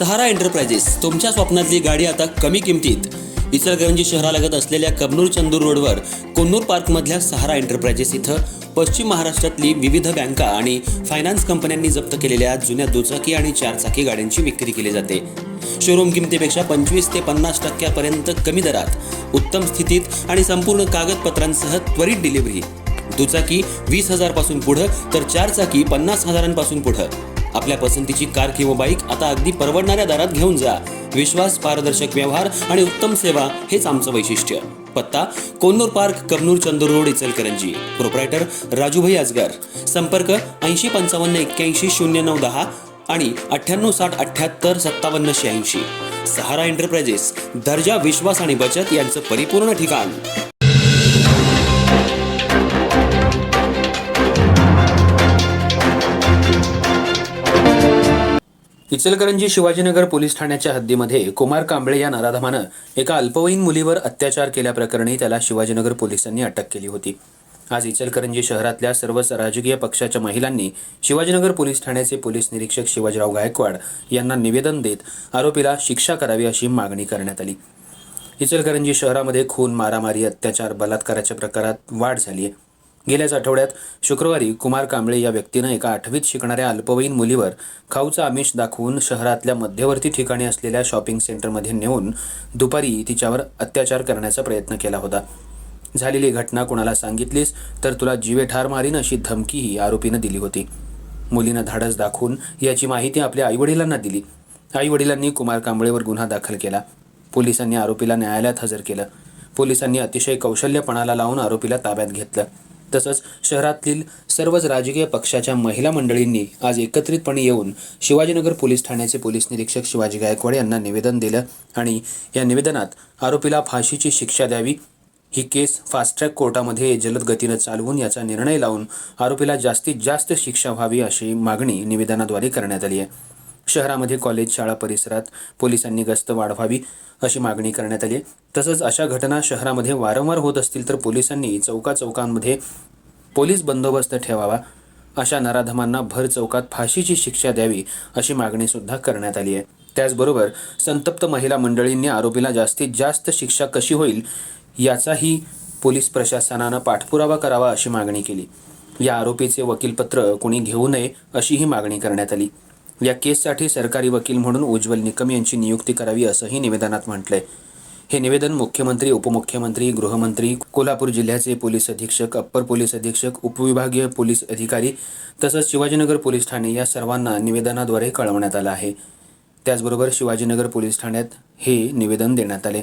सहारा enterprises तुमच्या स्वप्नातली गाडी आता कमी किमतीत. इचलकरंजी शहरालगत असलेल्या कबनूर चंदूर रोडवर कोन्नूर पार्कमधल्या सहारा एंटरप्राइजेस इथं पश्चिम महाराष्ट्रातली विविध बँका आणि फायनान्स कंपन्यांनी जप्त केलेल्या जुन्या दुचाकी आणि चारचाकी गाड्यांची विक्री केली जाते. शोरूम किमतीपेक्षा 25 ते 50% कमी दरात, उत्तम स्थितीत आणि संपूर्ण कागदपत्रांसह त्वरित डिलिव्हरी. दुचाकी 20,000 पासून पुढे तर चारचाकी 50,000 पासून पुढे. आपल्या पसंतीची कार किंवा बाईक आता अगदी परवडणाऱ्या दरात घेऊन जा. विश्वास, पारदर्शक व्यवहार आणि उत्तम सेवा हेच आमचं वैशिष्ट्य. पत्ता Konnur park, Kabnur Chandur road, Ichalkaranji. Proprietor Rajubhai Ajgar. संपर्क 8055810910 आणि 9860785786. सहारा एंटरप्राइजेस, दर्जा, विश्वास आणि बचत यांचं परिपूर्ण ठिकाण. इचलकरंजी शिवाजीनगर पोलीस ठाण्याच्या हद्दीमध्ये कुमार कांबळे या नराधमानं एका अल्पवयीन मुलीवर अत्याचार केल्याप्रकरणी त्याला शिवाजीनगर पोलिसांनी अटक केली होती. आज इचलकरंजी शहरातल्या सर्वच राजकीय पक्षाच्या महिलांनी शिवाजीनगर पोलीस ठाण्याचे पोलीस निरीक्षक शिवाजीराव गायकवाड यांना निवेदन देत आरोपीला शिक्षा करावी अशी मागणी करण्यात आली. इचलकरंजी शहरामध्ये खून, मारामारी, अत्याचार, बलात्काराच्या प्रकारात वाढ झाली आहे. गेल्याच आठवड्यात शुक्रवारी कुमार कांबळे या व्यक्तीनं एका 8वीत शिकणाऱ्या अल्पवयीन मुलीवर खाऊचं आमिष दाखवून शहरातल्या मध्यवर्ती ठिकाणी असलेल्या शॉपिंग सेंटरमध्ये नेऊन दुपारी तिच्यावर अत्याचार करण्याचा प्रयत्न केला होता. झालेली घटना कुणाला सांगितलीस तर तुला जीवे ठार मारीन अशी धमकीही आरोपीनं दिली होती. मुलीनं धाडस दाखवून याची माहिती आपल्या आईवडिलांना दिली. आईवडिलांनी कुमार कांबळेवर गुन्हा दाखल केला. पोलिसांनी आरोपीला न्यायालयात हजर केलं. पोलिसांनी अतिशय कौशल्यपणाला लावून आरोपीला ताब्यात घेतलं. तसंच शहरातील सर्वच राजकीय पक्षाच्या महिला मंडळींनी आज एकत्रितपणे येऊन शिवाजीनगर पोलीस ठाण्याचे पोलीस निरीक्षक शिवाजी गायकवाड यांना निवेदन दिलं आणि या निवेदनात आरोपीला फाशीची शिक्षा द्यावी, ही केस फास्ट ट्रॅक कोर्टामध्ये जलद गतीनं चालवून याचा निर्णय लावून आरोपीला जास्तीत जास्त शिक्षा व्हावी अशी मागणी निवेदनाद्वारे करण्यात आली आहे. शहरामध्ये कॉलेज, शाळा परिसरात पोलिसांनी गस्त वाढवावी अशी मागणी करण्यात आली आहे. तसंच अशा घटना शहरामध्ये वारंवार होत असतील तर पोलिसांनी चौकाचौकांमध्ये पोलीस बंदोबस्त ठेवावा, अशा नराधमांना भर चौकात फाशीची शिक्षा द्यावी अशी मागणी सुद्धा करण्यात आली आहे. त्याचबरोबर संतप्त महिला मंडळींनी आरोपीला जास्तीत जास्त शिक्षा कशी होईल याचाही पोलीस प्रशासनानं पाठपुरावा करावा अशी मागणी केली. या आरोपीचे वकीलपत्र कोणी घेऊ नये अशीही मागणी करण्यात आली. या केससाठी सरकारी वकील म्हणून उज्ज्वल निकम यांची नियुक्ती करावी असंही निवेदनात म्हटलंय. हे निवेदन मुख्यमंत्री, उपमुख्यमंत्री, गृहमंत्री, कोल्हापूर जिल्ह्याचे पोलीस अधीक्षक, अप्पर पोलीस अधीक्षक, उपविभागीय पोलीस अधिकारी तसंच शिवाजीनगर पोलीस ठाणे या सर्वांना निवेदनाद्वारे कळवण्यात आलं आहे. त्याचबरोबर शिवाजीनगर पोलीस ठाण्यात हे निवेदन देण्यात आले.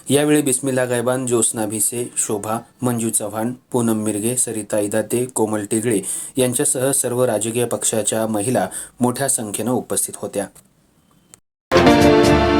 यावेळी बिस्मिल्ला गायबान, ज्योत्स्ना भिसे, शोभा, मंजू चव्हाण, पूनम मिरगे, सरिता इदाते, कोमल टिगळे यांच्यासह सर्व राजकीय पक्षाच्या महिला मोठ्या संख्येनं उपस्थित होत्या.